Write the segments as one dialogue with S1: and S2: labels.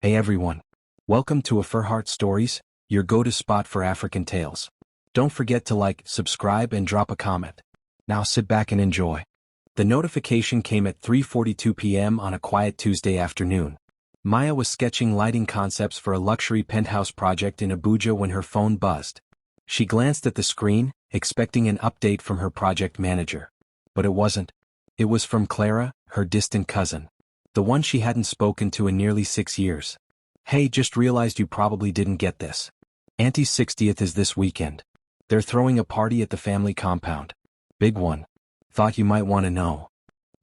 S1: Hey everyone. Welcome to AfriHeart Stories, your go-to spot for African tales. Don't forget to like, subscribe and drop a comment. Now sit back and enjoy. The notification came at 3:42 p.m. on a quiet Tuesday afternoon. Maya was sketching lighting concepts for a luxury penthouse project in Abuja when her phone buzzed. She glanced at the screen, expecting an update from her project manager. But it wasn't. It was from Clara, her distant cousin. The one she hadn't spoken to in nearly 6 years. Hey, just realized you probably didn't get this. Auntie's 60th is this weekend. They're throwing a party at the family compound. Big one. Thought you might want to know.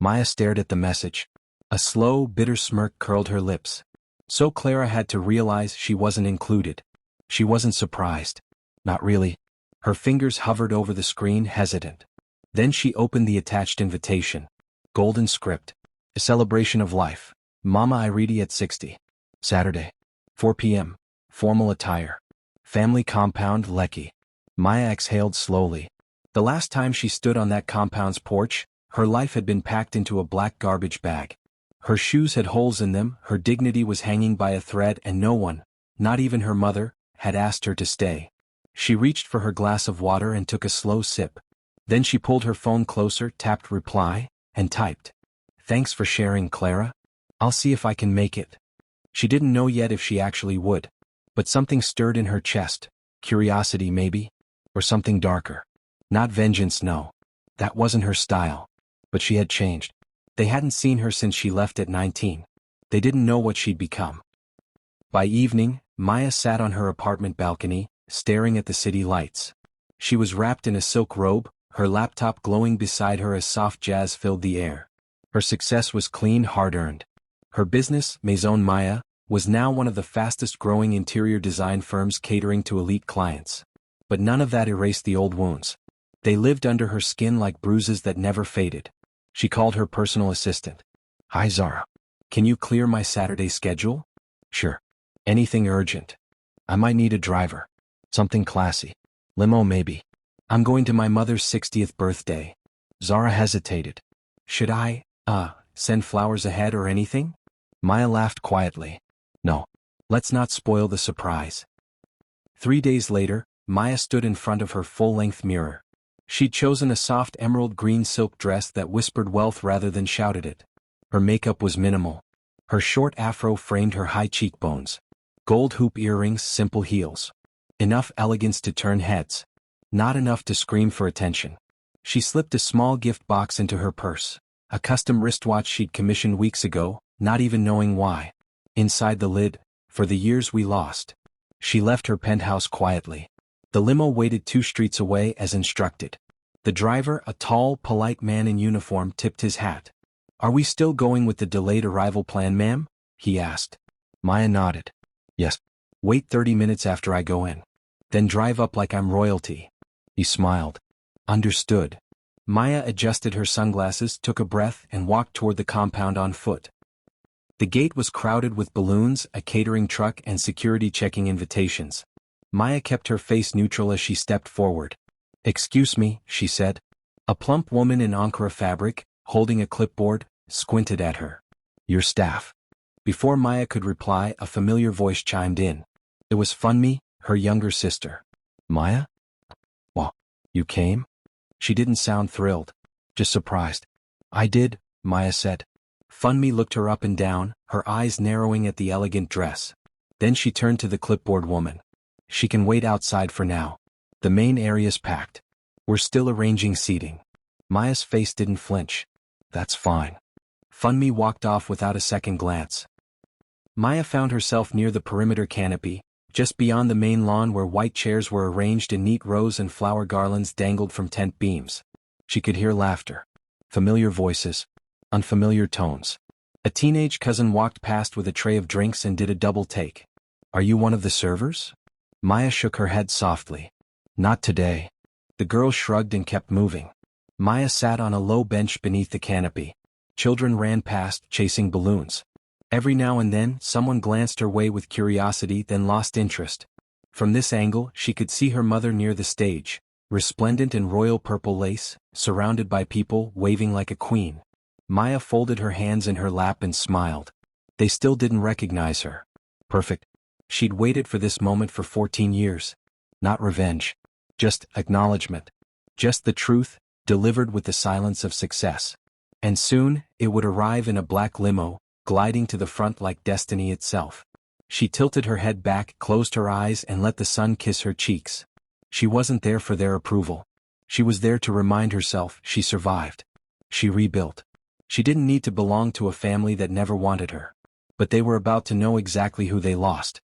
S1: Maya stared at the message. A slow, bitter smirk curled her lips. So Clara had to realize she wasn't included. She wasn't surprised. Not really. Her fingers hovered over the screen, hesitant. Then she opened the attached invitation. Golden script. A celebration of life. Mama Iridi at 60. Saturday. 4 p.m. Formal attire. Family compound, Lekki. Maya exhaled slowly. The last time she stood on that compound's porch, her life had been packed into a black garbage bag. Her shoes had holes in them, her dignity was hanging by a thread, and no one, not even her mother, had asked her to stay. She reached for her glass of water and took a slow sip. Then she pulled her phone closer, tapped reply, and typed. Thanks for sharing, Clara. I'll see if I can make it. She didn't know yet if she actually would. But something stirred in her chest. Curiosity maybe? Or something darker. Not vengeance, no. That wasn't her style. But she had changed. They hadn't seen her since she left at 19. They didn't know what she'd become. By evening, Maya sat on her apartment balcony, staring at the city lights. She was wrapped in a silk robe, her laptop glowing beside her as soft jazz filled the air. Her success was clean, hard-earned. Her business, Maison Maya, was now one of the fastest-growing interior design firms catering to elite clients. But none of that erased the old wounds. They lived under her skin like bruises that never faded. She called her personal assistant. Hi Zara. Can you clear my Saturday schedule? Sure. Anything urgent? I might need a driver. Something classy. Limo maybe. I'm going to my mother's 60th birthday. Zara hesitated. Should I, send flowers ahead or anything? Maya laughed quietly. No. Let's not spoil the surprise. 3 days later, Maya stood in front of her full-length mirror. She'd chosen a soft emerald green silk dress that whispered wealth rather than shouted it. Her makeup was minimal. Her short afro framed her high cheekbones. Gold hoop earrings, simple heels. Enough elegance to turn heads. Not enough to scream for attention. She slipped a small gift box into her purse. A custom wristwatch she'd commissioned weeks ago, not even knowing why. Inside the lid, for the years we lost. She left her penthouse quietly. The limo waited 2 streets away as instructed. The driver, a tall, polite man in uniform, tipped his hat. Are we still going with the delayed arrival plan, ma'am? He asked. Maya nodded. Yes. Wait 30 minutes after I go in. Then drive up like I'm royalty. He smiled. Understood. Maya adjusted her sunglasses, took a breath, and walked toward the compound on foot. The gate was crowded with balloons, a catering truck, and security checking invitations. Maya kept her face neutral as she stepped forward. Excuse me, she said. A plump woman in Ankara fabric, holding a clipboard, squinted at her. Your staff. Before Maya could reply, a familiar voice chimed in. It was Funmi, her younger sister. Maya? Well, you came? She didn't sound thrilled. Just surprised. I did, Maya said. Funmi looked her up and down, her eyes narrowing at the elegant dress. Then she turned to the clipboard woman. She can wait outside for now. The main area's packed. We're still arranging seating. Maya's face didn't flinch. That's fine. Funmi walked off without a second glance. Maya found herself near the perimeter canopy, just beyond the main lawn where white chairs were arranged in neat rows and flower garlands dangled from tent beams. She could hear laughter. Familiar voices. Unfamiliar tones. A teenage cousin walked past with a tray of drinks and did a double take. Are you one of the servers? Maya shook her head softly. Not today. The girl shrugged and kept moving. Maya sat on a low bench beneath the canopy. Children ran past, chasing balloons. Every now and then, someone glanced her way with curiosity, then lost interest. From this angle, she could see her mother near the stage, resplendent in royal purple lace, surrounded by people, waving like a queen. Maya folded her hands in her lap and smiled. They still didn't recognize her. Perfect. She'd waited for this moment for 14 years. Not revenge. Just acknowledgement. Just the truth, delivered with the silence of success. And soon, it would arrive in a black limo, gliding to the front like destiny itself. She tilted her head back, closed her eyes, and let the sun kiss her cheeks. She wasn't there for their approval. She was there to remind herself she survived. She rebuilt. She didn't need to belong to a family that never wanted her. But they were about to know exactly who they lost.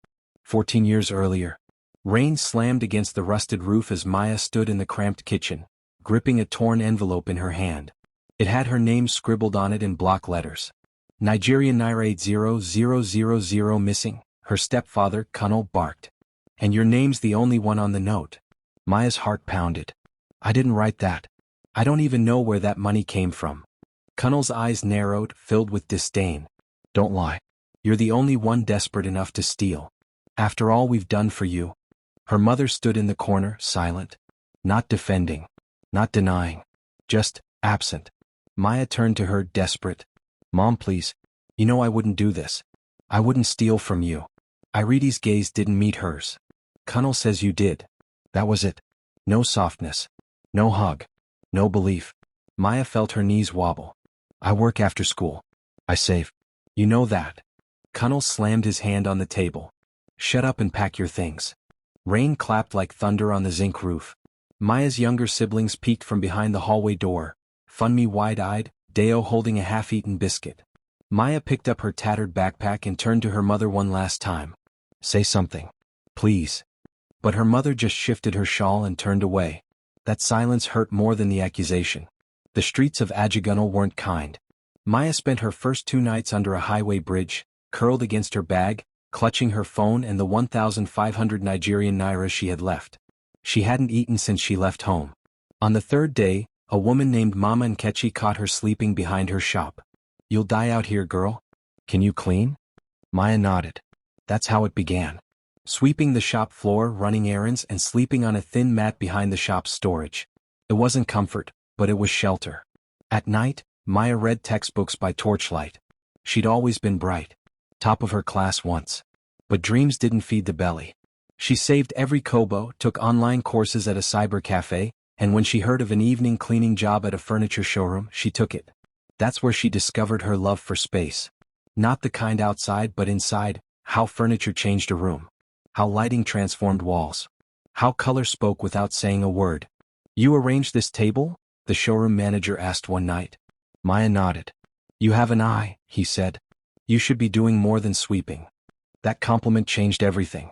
S1: 14 years earlier. Rain slammed against the rusted roof as Maya stood in the cramped kitchen, gripping a torn envelope in her hand. It had her name scribbled on it in block letters. Nigerian Naira 80000 missing, her stepfather, Kunal, barked. And your name's the only one on the note. Maya's heart pounded. I didn't write that. I don't even know where that money came from. Kunal's eyes narrowed, filled with disdain. Don't lie. You're the only one desperate enough to steal. After all we've done for you. Her mother stood in the corner, silent. Not defending. Not denying. Just absent. Maya turned to her, desperate. Mom, please. You know I wouldn't do this. I wouldn't steal from you. Iridi's gaze didn't meet hers. Kunal says you did. That was it. No softness. No hug. No belief. Maya felt her knees wobble. I work after school. I save. You know that. Kunal slammed his hand on the table. Shut up and pack your things. Rain clapped like thunder on the zinc roof. Maya's younger siblings peeked from behind the hallway door, Funmi wide-eyed, Deo holding a half-eaten biscuit. Maya picked up her tattered backpack and turned to her mother one last time. Say something. Please. But her mother just shifted her shawl and turned away. That silence hurt more than the accusation. The streets of Ajagunal weren't kind. Maya spent her first 2 nights under a highway bridge, curled against her bag, clutching her phone and the 1,500 Nigerian naira she had left. She hadn't eaten since she left home. On the 3rd day, a woman named Mama Nkechi caught her sleeping behind her shop. You'll die out here, girl. Can you clean? Maya nodded. That's how it began. Sweeping the shop floor, running errands, and sleeping on a thin mat behind the shop's storage. It wasn't comfort, but it was shelter. At night, Maya read textbooks by torchlight. She'd always been bright. Top of her class once. But dreams didn't feed the belly. She saved every kobo, took online courses at a cyber cafe, and when she heard of an evening cleaning job at a furniture showroom, she took it. That's where she discovered her love for space. Not the kind outside but inside, how furniture changed a room. How lighting transformed walls. How color spoke without saying a word. You arranged this table? The showroom manager asked one night. Maya nodded. You have an eye, he said. You should be doing more than sweeping. That compliment changed everything.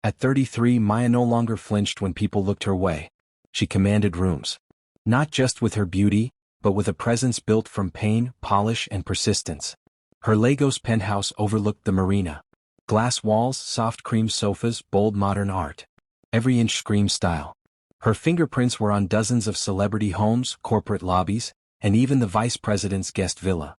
S1: At 33, Maya no longer flinched when people looked her way. She commanded rooms. Not just with her beauty, but with a presence built from pain, polish, and persistence. Her Lagos penthouse overlooked the marina. Glass walls, soft cream sofas, bold modern art. Every inch screamed style. Her fingerprints were on dozens of celebrity homes, corporate lobbies, and even the vice president's guest villa.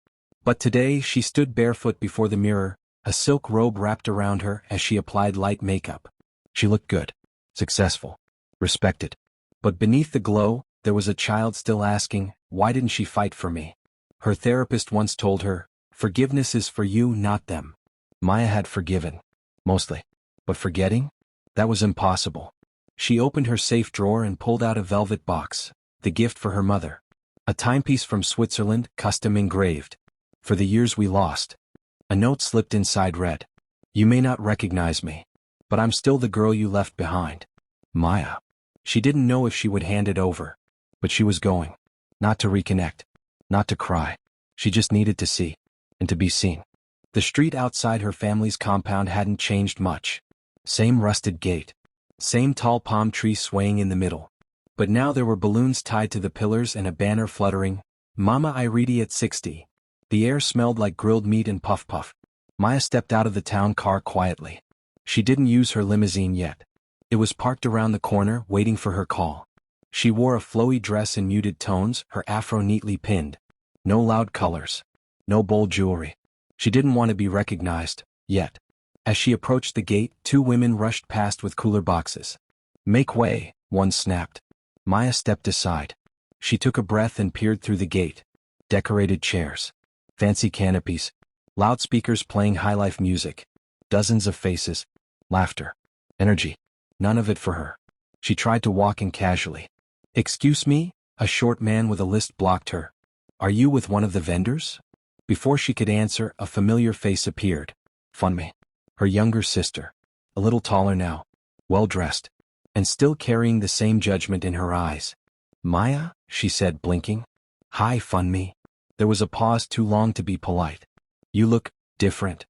S1: But today she stood barefoot before the mirror, a silk robe wrapped around her as she applied light makeup. She looked good, successful, respected. But beneath the glow, there was a child still asking, why didn't she fight for me? Her therapist once told her, forgiveness is for you, not them. Maya had forgiven. Mostly. But forgetting? That was impossible. She opened her safe drawer and pulled out a velvet box, the gift for her mother. A timepiece from Switzerland, custom engraved. For the years we lost. A note slipped inside read. You may not recognize me. But I'm still the girl you left behind. Maya. She didn't know if she would hand it over. But she was going. Not to reconnect. Not to cry. She just needed to see. And to be seen. The street outside her family's compound hadn't changed much. Same rusted gate. Same tall palm tree swaying in the middle. But now there were balloons tied to the pillars and a banner fluttering, Mama Iridi at 60. The air smelled like grilled meat and puff-puff. Maya stepped out of the town car quietly. She didn't use her limousine yet. It was parked around the corner, waiting for her call. She wore a flowy dress in muted tones, her afro neatly pinned. No loud colors. No bold jewelry. She didn't want to be recognized, yet. As she approached the gate, 2 women rushed past with cooler boxes. Make way, one snapped. Maya stepped aside. She took a breath and peered through the gate. Decorated chairs. Fancy canopies. Loudspeakers playing high-life music. Dozens of faces. Laughter. Energy. None of it for her. She tried to walk in casually. "Excuse me?" A short man with a list blocked her. "Are you with one of the vendors?" Before she could answer, a familiar face appeared. Funmi. Her younger sister. A little taller now. Well-dressed. And still carrying the same judgment in her eyes. "Maya?" she said, blinking. "Hi, Funmi." There was a pause too long to be polite. "You look different."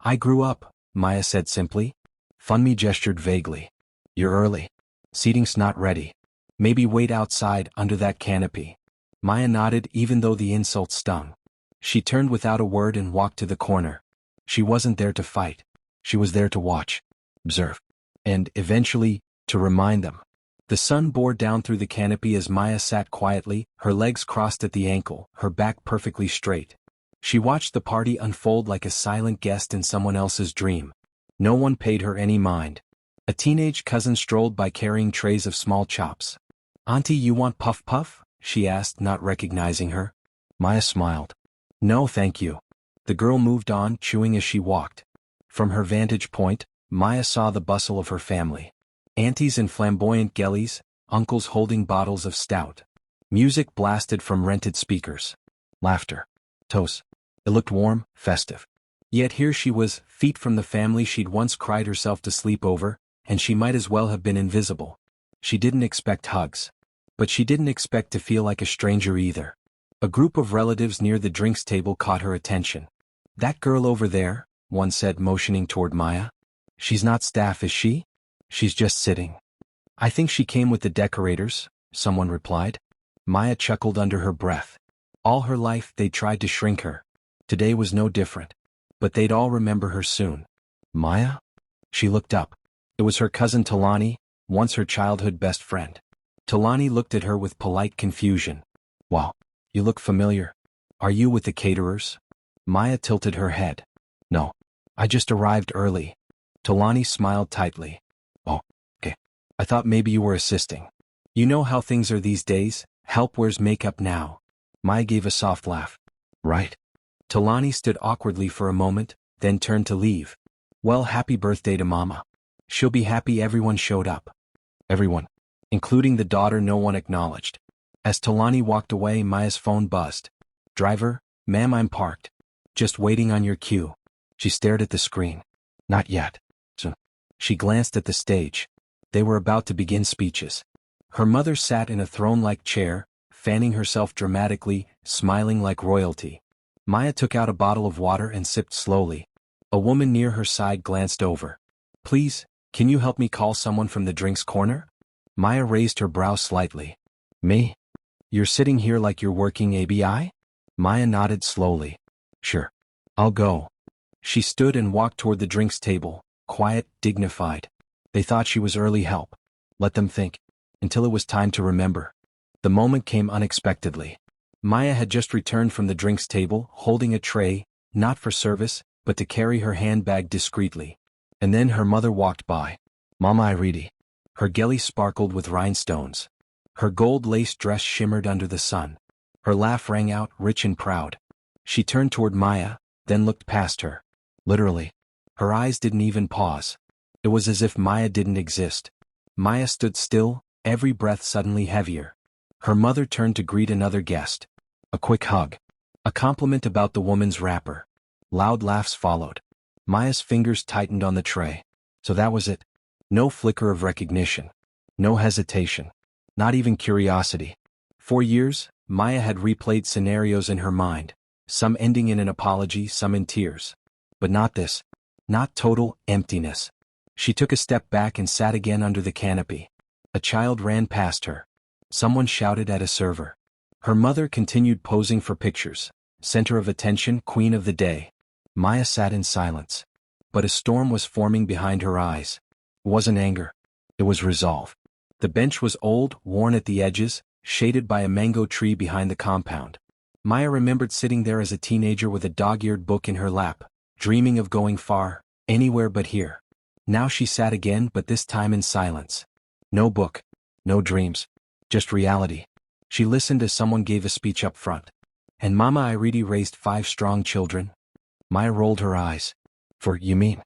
S1: "I grew up," Maya said simply. Funmi gestured vaguely. "You're early. Seating's not ready. Maybe wait outside under that canopy." Maya nodded even though the insult stung. She turned without a word and walked to the corner. She wasn't there to fight. She was there to watch, observe, and, eventually, to remind them. The sun bore down through the canopy as Maya sat quietly, her legs crossed at the ankle, her back perfectly straight. She watched the party unfold like a silent guest in someone else's dream. No one paid her any mind. A teenage cousin strolled by carrying trays of small chops. "Auntie, you want puff puff?" she asked, not recognizing her. Maya smiled. "No, thank you." The girl moved on, chewing as she walked. From her vantage point, Maya saw the bustle of her family. Aunties in flamboyant gellies, uncles holding bottles of stout. Music blasted from rented speakers. Laughter. Toast. It looked warm, festive. Yet here she was, feet from the family she'd once cried herself to sleep over, and she might as well have been invisible. She didn't expect hugs. But she didn't expect to feel like a stranger either. A group of relatives near the drinks table caught her attention. "That girl over there," one said, motioning toward Maya. "She's not staff, is she? She's just sitting." "I think she came with the decorators," someone replied. Maya chuckled under her breath. All her life they'd tried to shrink her. Today was no different. But they'd all remember her soon. "Maya?" She looked up. It was her cousin Talani, once her childhood best friend. Talani looked at her with polite confusion. "Wow, you look familiar. Are you with the caterers?" Maya tilted her head. "No, I just arrived early." Talani smiled tightly. "Oh, okay. I thought maybe you were assisting. You know how things are these days, help wears makeup now." Maya gave a soft laugh. "Right." Talani stood awkwardly for a moment, then turned to leave. "Well, happy birthday to Mama. She'll be happy everyone showed up." Everyone. Including the daughter no one acknowledged. As Talani walked away, Maya's phone buzzed. "Driver, ma'am, I'm parked. Just waiting on your cue." She stared at the screen. "Not yet." So, she glanced at the stage. They were about to begin speeches. Her mother sat in a throne-like chair, fanning herself dramatically, smiling like royalty. Maya took out a bottle of water and sipped slowly. A woman near her side glanced over. "Please, can you help me call someone from the drinks corner?" Maya raised her brow slightly. "Me? You're sitting here like you're working ABI?" Maya nodded slowly. "Sure. I'll go." She stood and walked toward the drinks table, quiet, dignified. They thought she was early help. Let them think. Until it was time to remember. The moment came unexpectedly. Maya had just returned from the drinks table, holding a tray, not for service, but to carry her handbag discreetly. And then her mother walked by. Mama Iridi. Her gelly sparkled with rhinestones. Her gold-laced dress shimmered under the sun. Her laugh rang out, rich and proud. She turned toward Maya, then looked past her. Literally. Her eyes didn't even pause. It was as if Maya didn't exist. Maya stood still, every breath suddenly heavier. Her mother turned to greet another guest. A quick hug. A compliment about the woman's wrapper. Loud laughs followed. Maya's fingers tightened on the tray. So that was it. No flicker of recognition. No hesitation. Not even curiosity. For years, Maya had replayed scenarios in her mind, some ending in an apology, some in tears. But not this. Not total emptiness. She took a step back and sat again under the canopy. A child ran past her. Someone shouted at a server. Her mother continued posing for pictures. Center of attention, queen of the day. Maya sat in silence. But a storm was forming behind her eyes. It wasn't anger. It was resolve. The bench was old, worn at the edges, shaded by a mango tree behind the compound. Maya remembered sitting there as a teenager with a dog-eared book in her lap, dreaming of going far, anywhere but here. Now she sat again, but this time in silence. No book. No dreams. Just reality. She listened as someone gave a speech up front. And Mama Iridi raised 5 strong children. Maya rolled her eyes. "For, you mean?"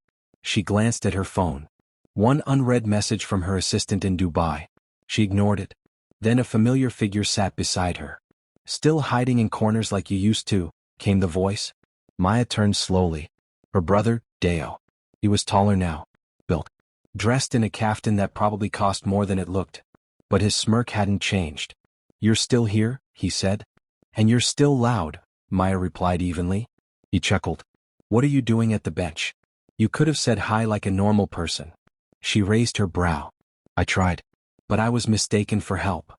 S1: She glanced at her phone. One unread message from her assistant in Dubai. She ignored it. Then a familiar figure sat beside her. "Still hiding in corners like you used to," came the voice. Maya turned slowly. Her brother, Deo. He was taller now. Built. Dressed in a kaftan that probably cost more than it looked. But his smirk hadn't changed. "You're still here," he said. "And you're still loud," Maya replied evenly. He chuckled. "What are you doing at the bench? You could have said hi like a normal person." She raised her brow. "I tried. But I was mistaken for help."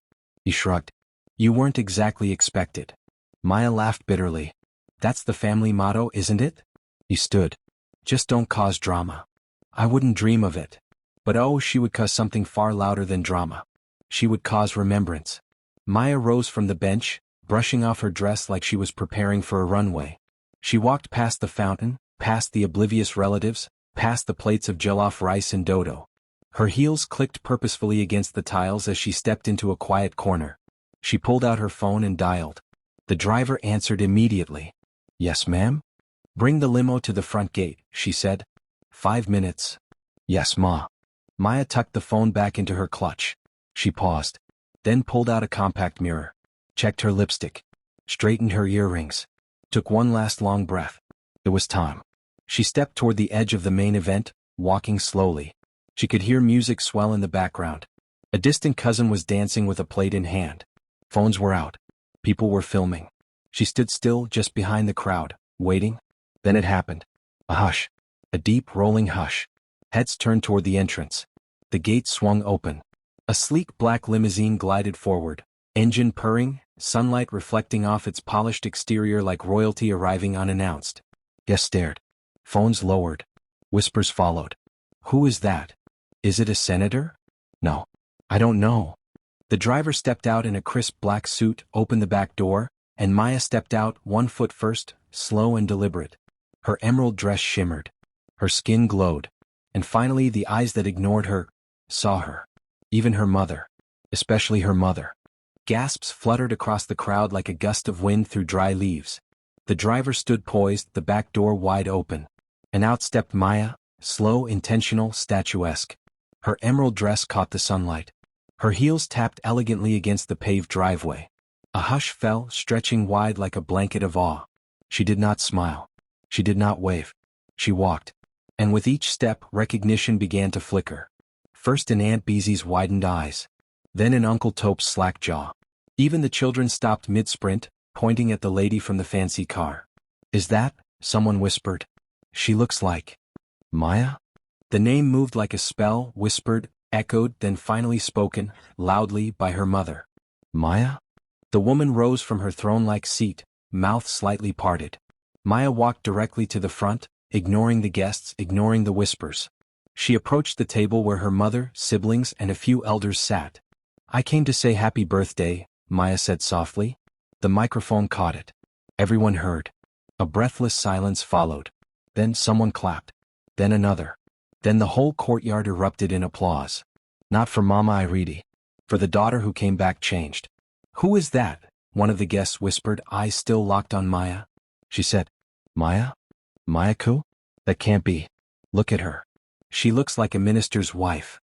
S1: He shrugged. "You weren't exactly expected." Maya laughed bitterly. "That's the family motto, isn't it?" He stood. "Just don't cause drama." "I wouldn't dream of it." But oh, she would cause something far louder than drama. She would cause remembrance. Maya rose from the bench, brushing off her dress like she was preparing for a runway. She walked past the fountain, past the oblivious relatives, past the plates of jollof rice and dodo. Her heels clicked purposefully against the tiles as she stepped into a quiet corner. She pulled out her phone and dialed. The driver answered immediately. "Yes, ma'am?" "Bring the limo to the front gate," she said. 5 minutes. "Yes, ma." Maya tucked the phone back into her clutch. She paused. Then pulled out a compact mirror. Checked her lipstick. Straightened her earrings. Took one last long breath. It was time. She stepped toward the edge of the main event, walking slowly. She could hear music swell in the background. A distant cousin was dancing with a plate in hand. Phones were out. People were filming. She stood still just behind the crowd, waiting. Then it happened. A hush. A deep, rolling hush. Heads turned toward the entrance. The gate swung open. A sleek black limousine glided forward, engine purring, sunlight reflecting off its polished exterior like royalty arriving unannounced. Guests stared. Phones lowered. Whispers followed. "Who is that? Is it a senator?" "No. I don't know." The driver stepped out in a crisp black suit, opened the back door, and Maya stepped out 1 foot first, slow and deliberate. Her emerald dress shimmered. Her skin glowed. And finally the eyes that ignored her saw her. Even her mother. Especially her mother. Gasps fluttered across the crowd like a gust of wind through dry leaves. The driver stood poised, the back door wide open. And out stepped Maya, slow, intentional, statuesque. Her emerald dress caught the sunlight. Her heels tapped elegantly against the paved driveway. A hush fell, stretching wide like a blanket of awe. She did not smile. She did not wave. She walked. And with each step, recognition began to flicker. First in Aunt Beezy's widened eyes. Then in Uncle Tope's slack jaw. Even the children stopped mid-sprint, pointing at the lady from the fancy car. "Is that?" someone whispered. "She looks like Maya?" The name moved like a spell, whispered, echoed, then finally spoken, loudly, by her mother. "Maya?" The woman rose from her throne-like seat, mouth slightly parted. Maya walked directly to the front, ignoring the guests, ignoring the whispers. She approached the table where her mother, siblings, and a few elders sat. "I came to say happy birthday," Maya said softly. The microphone caught it. Everyone heard. A breathless silence followed. Then someone clapped. Then another. Then the whole courtyard erupted in applause. Not for Mama Iridi. For the daughter who came back changed. "Who is that?" one of the guests whispered, eyes still locked on Maya. She said, "Maya? Mayaku? That can't be. Look at her. She looks like a minister's wife."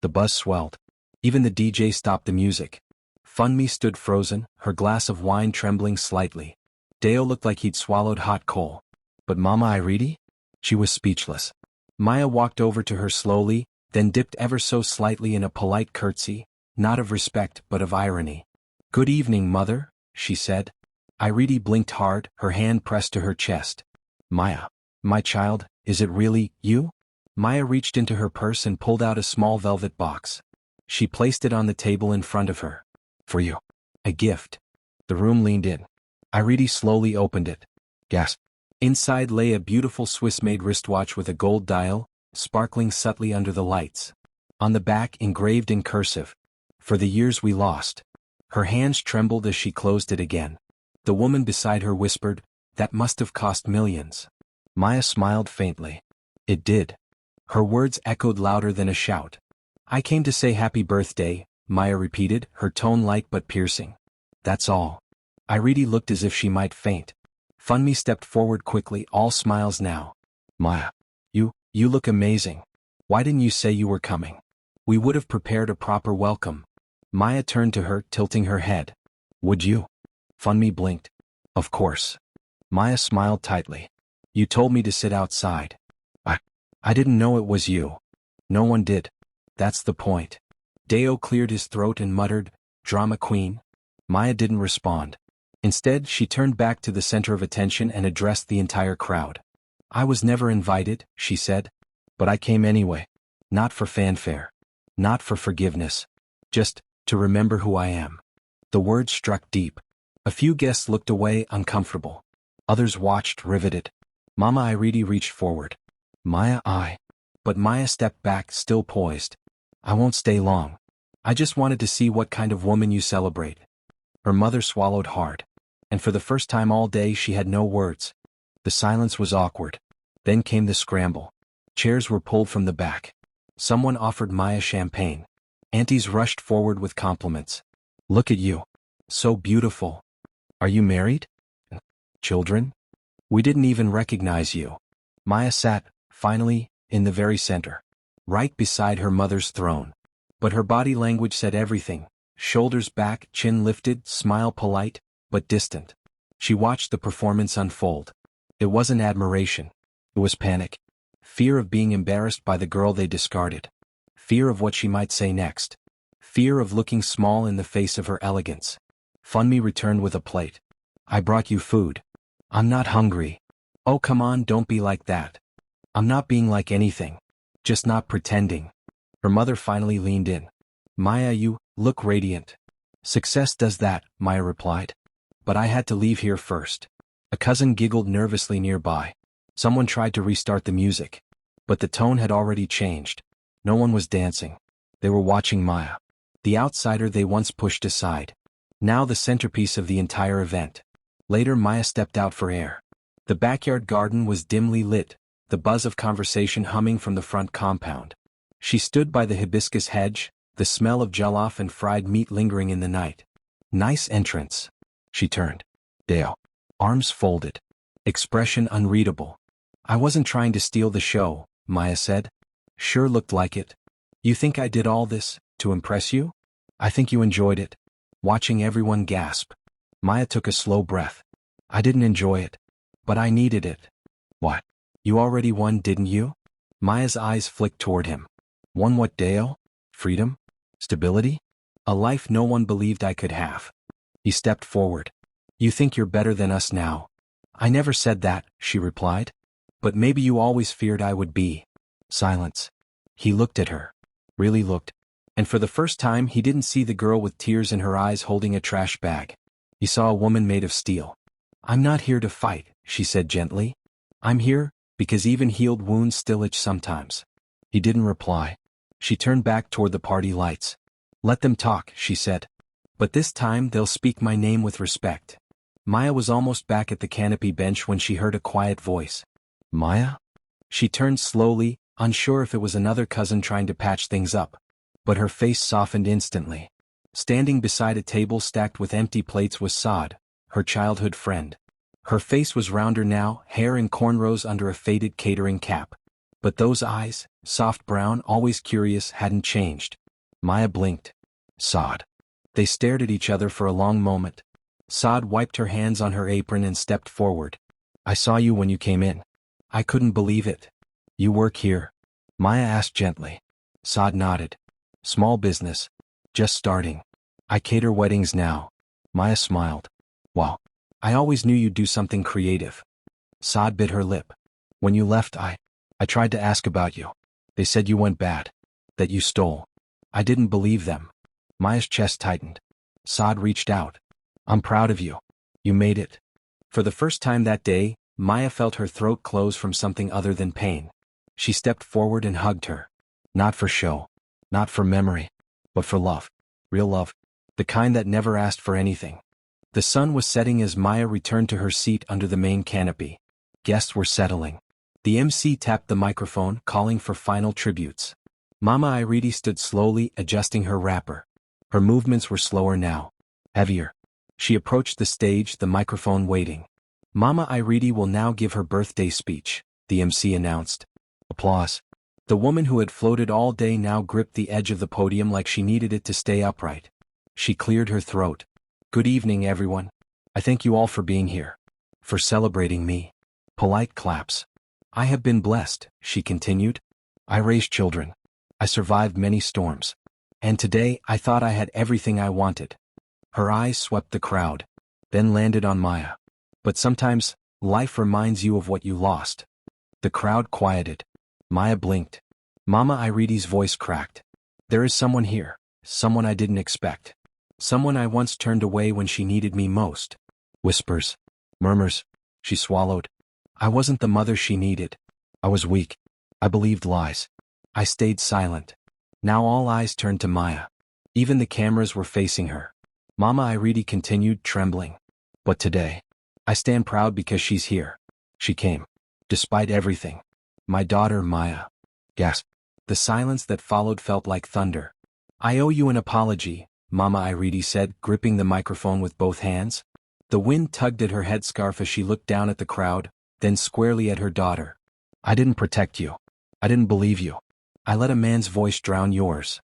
S1: The buzz swelled. Even the DJ stopped the music. Funmi stood frozen, her glass of wine trembling slightly. Deo looked like he'd swallowed hot coal. But Mama Iridi? She was speechless. Maya walked over to her slowly, then dipped ever so slightly in a polite curtsy, not of respect but of irony. "Good evening, Mother," she said. Iridi blinked hard, her hand pressed to her chest. "Maya, my child, is it really you?" Maya reached into her purse and pulled out a small velvet box. She placed it on the table in front of her. "For you. A gift." The room leaned in. Iridi slowly opened it. Gasped. Inside lay a beautiful Swiss-made wristwatch with a gold dial, sparkling subtly under the lights. On the back engraved in cursive, "For the years we lost." Her hands trembled as she closed it again. The woman beside her whispered, "That must have cost millions." Maya smiled faintly. It did. Her words echoed louder than a shout. "I came to say happy birthday," Maya repeated, her tone light but piercing. "That's all." Iridi looked as if she might faint. Funmi stepped forward quickly, all smiles now. "Maya, you You look amazing. Why didn't you say you were coming? We would have prepared a proper welcome. Maya turned to her, tilting her head. Would you? Funmi blinked. Of course. Maya smiled tightly. You told me to sit outside. I didn't know it was you. No one did. That's the point. Deo cleared his throat and muttered, Drama queen. Maya didn't respond. Instead, she turned back to the center of attention and addressed the entire crowd. I was never invited, she said. But I came anyway. Not for fanfare. Not for forgiveness. Just to remember who I am. The words struck deep. A few guests looked away, uncomfortable. Others watched, riveted. Mama Iridi reached forward. Maya, But Maya stepped back, still poised. I won't stay long. I just wanted to see what kind of woman you celebrate. Her mother swallowed hard. And for the first time all day she had no words. The silence was awkward. Then came the scramble. Chairs were pulled from the back. Someone offered Maya champagne. Aunties rushed forward with compliments. Look at you. So beautiful. Are you married? Children? We didn't even recognize you. Maya sat, finally, in the very center. Right beside her mother's throne. But her body language said everything. Shoulders back, chin lifted, smile polite, but distant. She watched the performance unfold. It wasn't admiration. It was panic. Fear of being embarrassed by the girl they discarded. Fear of what she might say next. Fear of looking small in the face of her elegance. Funmi returned with a plate. I brought you food. I'm not hungry. Oh come on, don't be like that. I'm not being like anything. Just not pretending. Her mother finally leaned in. Maya, you look radiant. Success does that, Maya replied. But I had to leave here first. A cousin giggled nervously nearby. Someone tried to restart the music. But the tone had already changed. No one was dancing. They were watching Maya. The outsider they once pushed aside. Now the centerpiece of the entire event. Later Maya stepped out for air. The backyard garden was dimly lit, the buzz of conversation humming from the front compound. She stood by the hibiscus hedge, the smell of jollof and fried meat lingering in the night. Nice entrance. She turned. Deo. Arms folded. Expression unreadable. I wasn't trying to steal the show, Maya said. Sure looked like it. You think I did all this to impress you? I think you enjoyed it. Watching everyone gasp. Maya took a slow breath. I didn't enjoy it. But I needed it. What? You already won, didn't you? Maya's eyes flicked toward him. Won what, Deo? Freedom? Stability? A life no one believed I could have. He stepped forward. You think you're better than us now. I never said that, she replied. But maybe you always feared I would be. Silence. He looked at her. Really looked. And for the first time he didn't see the girl with tears in her eyes holding a trash bag. He saw a woman made of steel. I'm not here to fight, she said gently. I'm here, because even healed wounds still itch sometimes. He didn't reply. She turned back toward the party lights. Let them talk, she said. But this time they'll speak my name with respect. Maya was almost back at the canopy bench when she heard a quiet voice. Maya? She turned slowly, unsure if it was another cousin trying to patch things up. But her face softened instantly. Standing beside a table stacked with empty plates was Saad, her childhood friend. Her face was rounder now, hair in cornrows under a faded catering cap. But those eyes, soft brown, always curious, hadn't changed. Maya blinked. Saad. They stared at each other for a long moment. Saad wiped her hands on her apron and stepped forward. I saw you when you came in. I couldn't believe it. You work here? Maya asked gently. Saad nodded. Small business. Just starting. I cater weddings now. Maya smiled. Wow. I always knew you'd do something creative. Saad bit her lip. When you left I tried to ask about you. They said you went bad. That you stole. I didn't believe them. Maya's chest tightened. Saad reached out. I'm proud of you. You made it. For the first time that day, Maya felt her throat close from something other than pain. She stepped forward and hugged her. Not for show. Not for memory. But for love. Real love. The kind that never asked for anything. The sun was setting as Maya returned to her seat under the main canopy. Guests were settling. The MC tapped the microphone, calling for final tributes. Mama Iridi stood slowly, adjusting her wrapper. Her movements were slower now. Heavier. She approached the stage, the microphone waiting. Mama Iridi will now give her birthday speech, the MC announced. Applause. The woman who had floated all day now gripped the edge of the podium like she needed it to stay upright. She cleared her throat. Good evening, everyone. I thank you all for being here. For celebrating me. Polite claps. I have been blessed, she continued. I raised children. I survived many storms. And today I thought I had everything I wanted. Her eyes swept the crowd, then landed on Maya. But sometimes, life reminds you of what you lost. The crowd quieted. Maya blinked. Mama Iridi's voice cracked. There is someone here, someone I didn't expect. Someone I once turned away when she needed me most. Whispers. Murmurs. She swallowed. I wasn't the mother she needed. I was weak. I believed lies. I stayed silent. Now all eyes turned to Maya. Even the cameras were facing her. Mama Iridi continued, trembling. But today, I stand proud because she's here. She came. Despite everything. My daughter Maya. Gasped. The silence that followed felt like thunder. I owe you an apology, Mama Iridi said, gripping the microphone with both hands. The wind tugged at her headscarf as she looked down at the crowd, then squarely at her daughter. I didn't protect you. I didn't believe you. I let a man's voice drown yours.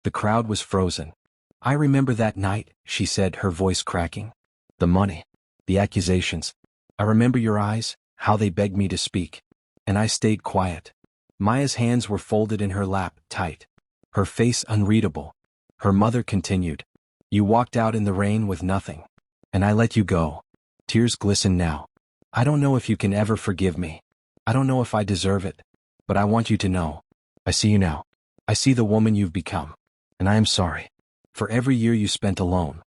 S1: The crowd was frozen. I remember that night, she said, her voice cracking. The money. The accusations. I remember your eyes, how they begged me to speak. And I stayed quiet. Maya's hands were folded in her lap, tight. Her face unreadable. Her mother continued. You walked out in the rain with nothing. And I let you go. Tears glisten now. I don't know if you can ever forgive me. I don't know if I deserve it. But I want you to know. I see you now. I see the woman you've become. And I am sorry. For every year you spent alone.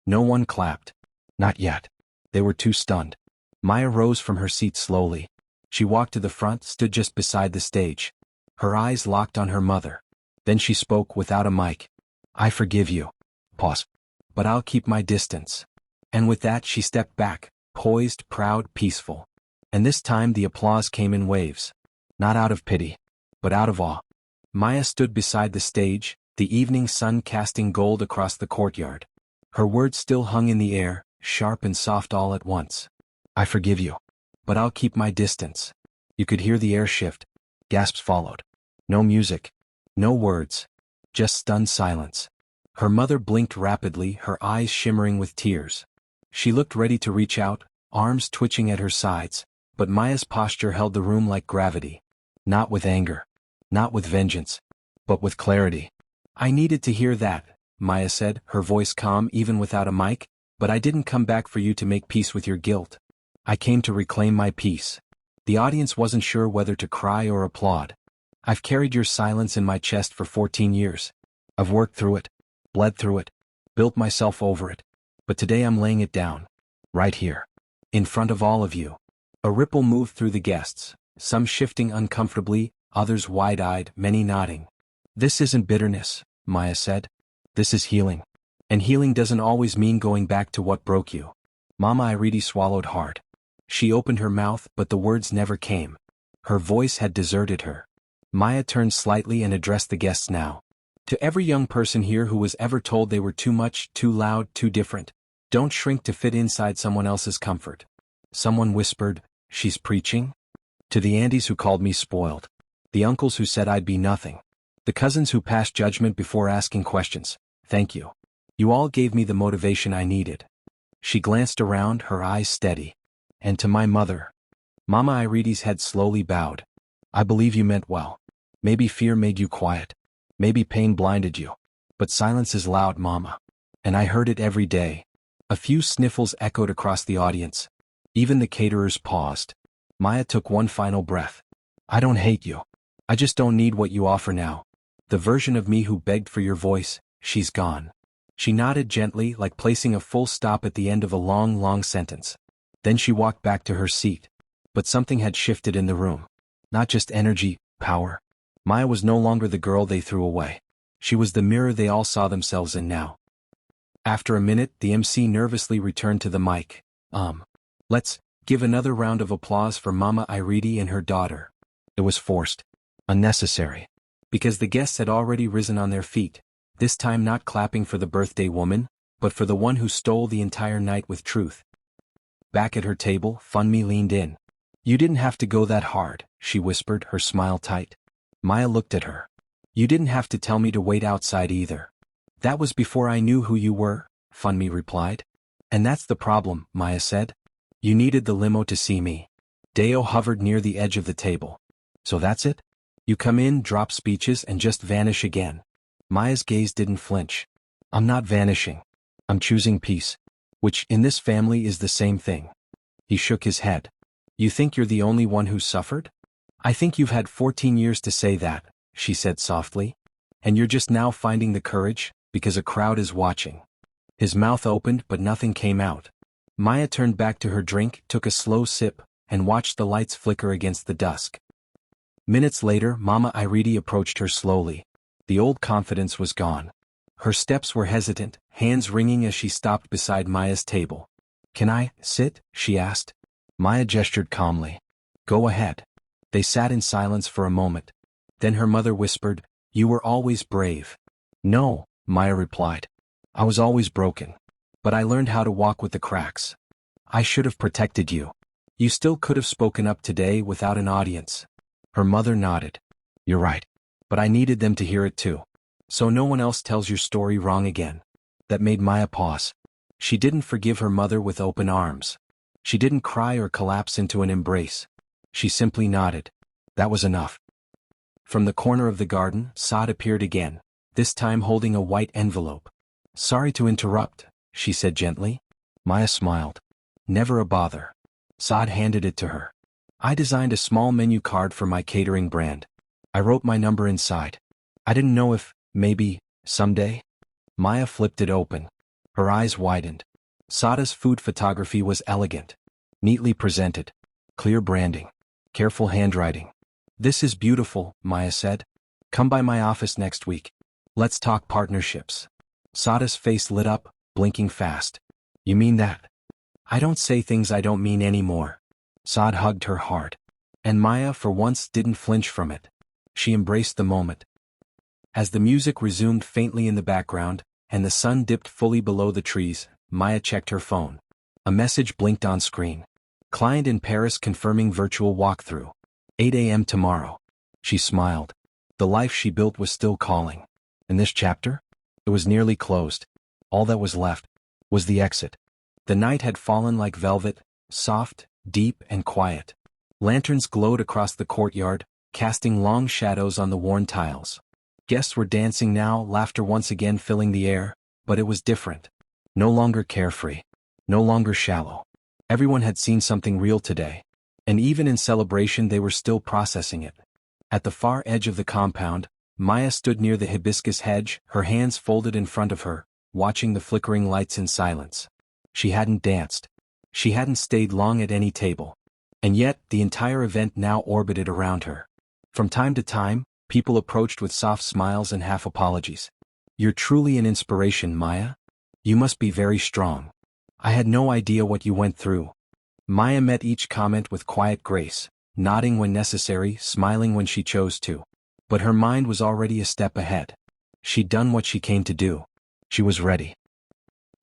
S1: No one clapped. Not yet. They were too stunned. Maya rose from her seat slowly. She walked to the front, stood just beside the stage. Her eyes locked on her mother. Then she spoke without a mic. I forgive you. Pause. But I'll keep my distance. And with that she stepped back, poised, proud, peaceful. And this time the applause came in waves. Not out of pity, but out of awe. Maya stood beside the stage, the evening sun casting gold across the courtyard. Her words still hung in the air, sharp and soft all at once. I forgive you. But I'll keep my distance. You could hear the air shift. Gasps followed. No music. No words. Just stunned silence. Her mother blinked rapidly, her eyes shimmering with tears. She looked ready to reach out, arms twitching at her sides, but Maya's posture held the room like gravity. Not with anger. Not with vengeance. But with clarity. I needed to hear that, Maya said, her voice calm even without a mic, but I didn't come back for you to make peace with your guilt. I came to reclaim my peace. The audience wasn't sure whether to cry or applaud. I've carried your silence in my chest for 14 years. I've worked through it, bled through it, built myself over it. But today I'm laying it down. Right here. In front of all of you. A ripple moved through the guests, some shifting uncomfortably, others wide-eyed, many nodding. This isn't bitterness, Maya said. This is healing. And healing doesn't always mean going back to what broke you. Mama Iridi swallowed hard. She opened her mouth, but the words never came. Her voice had deserted her. Maya turned slightly and addressed the guests now. To every young person here who was ever told they were too much, too loud, too different, don't shrink to fit inside someone else's comfort. Someone whispered, she's preaching? To the aunties who called me spoiled. The uncles who said I'd be nothing. The cousins who passed judgment before asking questions, thank you. You all gave me the motivation I needed. She glanced around, her eyes steady. And to my mother. Mama Iridi's head slowly bowed. I believe you meant well. Maybe fear made you quiet. Maybe pain blinded you. But silence is loud, Mama. And I heard it every day. A few sniffles echoed across the audience. Even the caterers paused. Maya took one final breath. I don't hate you. I just don't need what you offer now. The version of me who begged for your voice, she's gone. She nodded gently, like placing a full stop at the end of a long, long sentence. Then she walked back to her seat. But something had shifted in the room. Not just energy, power. Maya was no longer the girl they threw away. She was the mirror they all saw themselves in now. After a minute, the MC nervously returned to the mic. Let's give another round of applause for Mama Iridi and her daughter. It was forced. Unnecessary. Because the guests had already risen on their feet, this time not clapping for the birthday woman, but for the one who stole the entire night with truth. Back at her table, Funmi leaned in. You didn't have to go that hard, she whispered, her smile tight. Maya looked at her. You didn't have to tell me to wait outside either. That was before I knew who you were, Funmi replied. And that's the problem, Maya said. You needed the limo to see me. Deo hovered near the edge of the table. So that's it? You come in, drop speeches, and just vanish again. Maya's gaze didn't flinch. I'm not vanishing. I'm choosing peace. Which, in this family, is the same thing. He shook his head. You think you're the only one who's suffered? I think you've had 14 years to say that, she said softly. And you're just now finding the courage, because a crowd is watching. His mouth opened but nothing came out. Maya turned back to her drink, took a slow sip, and watched the lights flicker against the dusk. Minutes later, Mama Iridi approached her slowly. The old confidence was gone. Her steps were hesitant, hands wringing as she stopped beside Maya's table. Can I sit? She asked. Maya gestured calmly. Go ahead. They sat in silence for a moment. Then her mother whispered, You were always brave. No, Maya replied. I was always broken. But I learned how to walk with the cracks. I should have protected you. You still could have spoken up today without an audience. Her mother nodded. You're right. But I needed them to hear it too. So no one else tells your story wrong again. That made Maya pause. She didn't forgive her mother with open arms. She didn't cry or collapse into an embrace. She simply nodded. That was enough. From the corner of the garden, Saad appeared again, this time holding a white envelope. Sorry to interrupt, she said gently. Maya smiled. Never a bother. Saad handed it to her. I designed a small menu card for my catering brand. I wrote my number inside. I didn't know if, maybe, someday? Maya flipped it open. Her eyes widened. Saada's food photography was elegant. Neatly presented. Clear branding. Careful handwriting. This is beautiful, Maya said. Come by my office next week. Let's talk partnerships. Saada's face lit up, blinking fast. You mean that? I don't say things I don't mean anymore. Saad hugged her hard. And Maya, for once, didn't flinch from it. She embraced the moment. As the music resumed faintly in the background, and the sun dipped fully below the trees, Maya checked her phone. A message blinked on screen. Client in Paris confirming virtual walkthrough. 8 a.m. tomorrow. She smiled. The life she built was still calling. And this chapter? It was nearly closed. All that was left was the exit. The night had fallen like velvet, soft, deep, and quiet. Lanterns glowed across the courtyard, casting long shadows on the worn tiles. Guests were dancing now, laughter once again filling the air, but it was different. No longer carefree. No longer shallow. Everyone had seen something real today. And even in celebration they were still processing it. At the far edge of the compound, Maya stood near the hibiscus hedge, her hands folded in front of her, watching the flickering lights in silence. She hadn't danced. She hadn't stayed long at any table. And yet, the entire event now orbited around her. From time to time, people approached with soft smiles and half apologies. You're truly an inspiration, Maya. You must be very strong. I had no idea what you went through. Maya met each comment with quiet grace, nodding when necessary, smiling when she chose to. But her mind was already a step ahead. She'd done what she came to do. She was ready.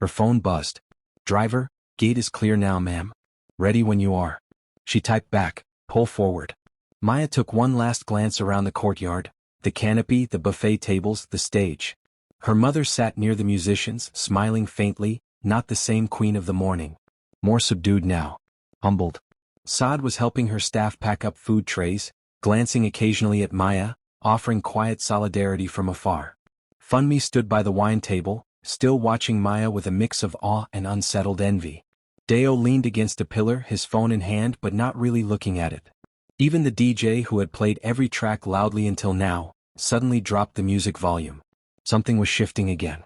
S1: Her phone buzzed. Driver, gate is clear now, ma'am. Ready when you are. She typed back, pull forward. Maya took one last glance around the courtyard, the canopy, the buffet tables, the stage. Her mother sat near the musicians, smiling faintly, not the same queen of the morning. More subdued now. Humbled. Saad was helping her staff pack up food trays, glancing occasionally at Maya, offering quiet solidarity from afar. Funmi stood by the wine table, still watching Maya with a mix of awe and unsettled envy. Deo leaned against a pillar, his phone in hand but not really looking at it. Even the DJ, who had played every track loudly until now, suddenly dropped the music volume. Something was shifting again.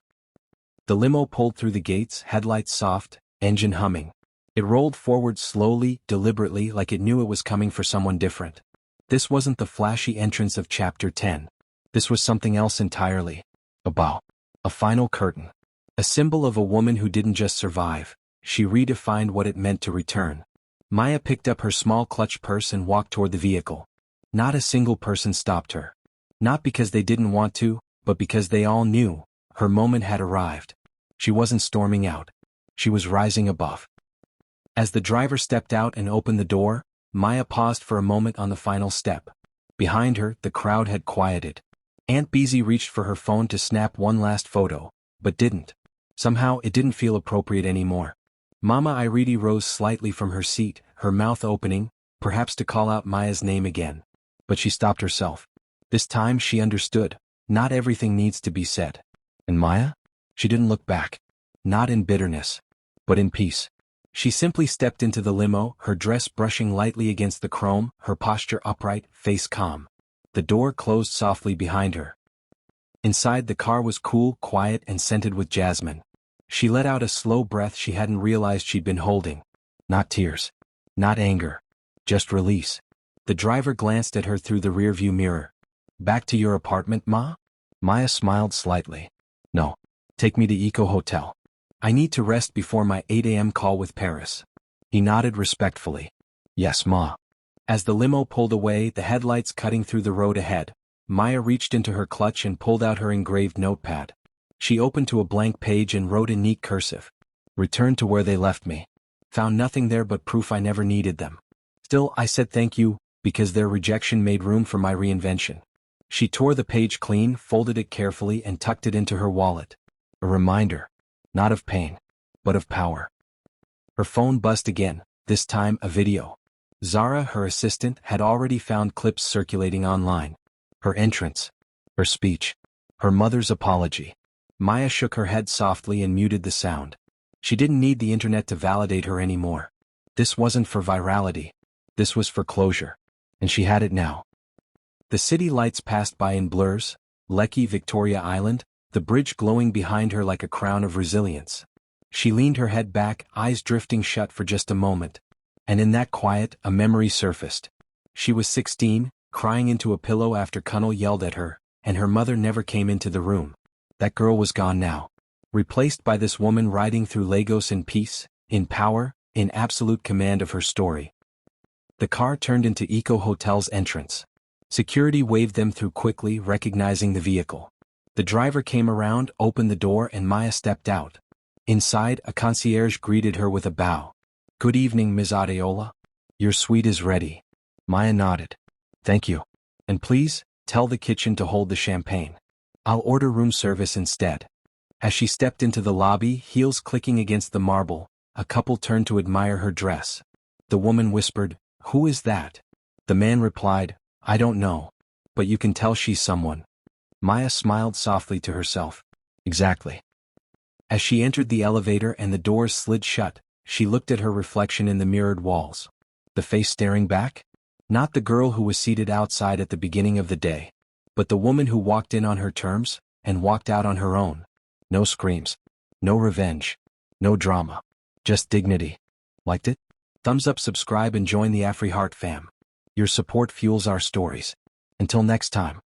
S1: The limo pulled through the gates, headlights soft, engine humming. It rolled forward slowly, deliberately, like it knew it was coming for someone different. This wasn't the flashy entrance of Chapter 10. This was something else entirely. A bow. A final curtain. A symbol of a woman who didn't just survive. She redefined what it meant to return. Maya picked up her small clutch purse and walked toward the vehicle. Not a single person stopped her. Not because they didn't want to, but because they all knew. Her moment had arrived. She wasn't storming out. She was rising above. As the driver stepped out and opened the door, Maya paused for a moment on the final step. Behind her, the crowd had quieted. Aunt Beezy reached for her phone to snap one last photo, but didn't. Somehow it didn't feel appropriate anymore. Mama Iridi rose slightly from her seat, her mouth opening, perhaps to call out Maya's name again. But she stopped herself. This time she understood. Not everything needs to be said. And Maya? She didn't look back. Not in bitterness, but in peace. She simply stepped into the limo, her dress brushing lightly against the chrome, her posture upright, face calm. The door closed softly behind her. Inside, the car was cool, quiet, and scented with jasmine. She let out a slow breath she hadn't realized she'd been holding. Not tears. Not anger. Just release. The driver glanced at her through the rearview mirror. Back to your apartment, Ma? Maya smiled slightly. No. Take me to Eco Hotel. I need to rest before my 8 a.m. call with Paris. He nodded respectfully. Yes, Ma. As the limo pulled away, the headlights cutting through the road ahead, Maya reached into her clutch and pulled out her engraved notepad. She opened to a blank page and wrote in neat cursive. Returned to where they left me. Found nothing there but proof I never needed them. Still, I said thank you, because their rejection made room for my reinvention. She tore the page clean, folded it carefully, and tucked it into her wallet. A reminder. Not of pain, but of power. Her phone buzzed again, this time a video. Zara, her assistant, had already found clips circulating online. Her entrance. Her speech. Her mother's apology. Maya shook her head softly and muted the sound. She didn't need the internet to validate her anymore. This wasn't for virality. This was for closure. And she had it now. The city lights passed by in blurs, Lekki, Victoria Island, the bridge glowing behind her like a crown of resilience. She leaned her head back, eyes drifting shut for just a moment. And in that quiet, a memory surfaced. She was 16, crying into a pillow after Kunal yelled at her, and her mother never came into the room. That girl was gone now. Replaced by this woman riding through Lagos in peace, in power, in absolute command of her story. The car turned into Eco Hotel's entrance. Security waved them through quickly, recognizing the vehicle. The driver came around, opened the door, and Maya stepped out. Inside, a concierge greeted her with a bow. Good evening, Ms. Adeola. Your suite is ready. Maya nodded. Thank you. And please, tell the kitchen to hold the champagne. I'll order room service instead. As she stepped into the lobby, heels clicking against the marble, a couple turned to admire her dress. The woman whispered, "Who is that?" The man replied, "I don't know. But you can tell she's someone." Maya smiled softly to herself. Exactly. As she entered the elevator and the doors slid shut, she looked at her reflection in the mirrored walls. The face staring back? Not the girl who was seated outside at the beginning of the day, but the woman who walked in on her terms, and walked out on her own. No screams. No revenge. No drama. Just dignity. Liked it? Thumbs up, subscribe, and join the AfriHeart fam. Your support fuels our stories. Until next time.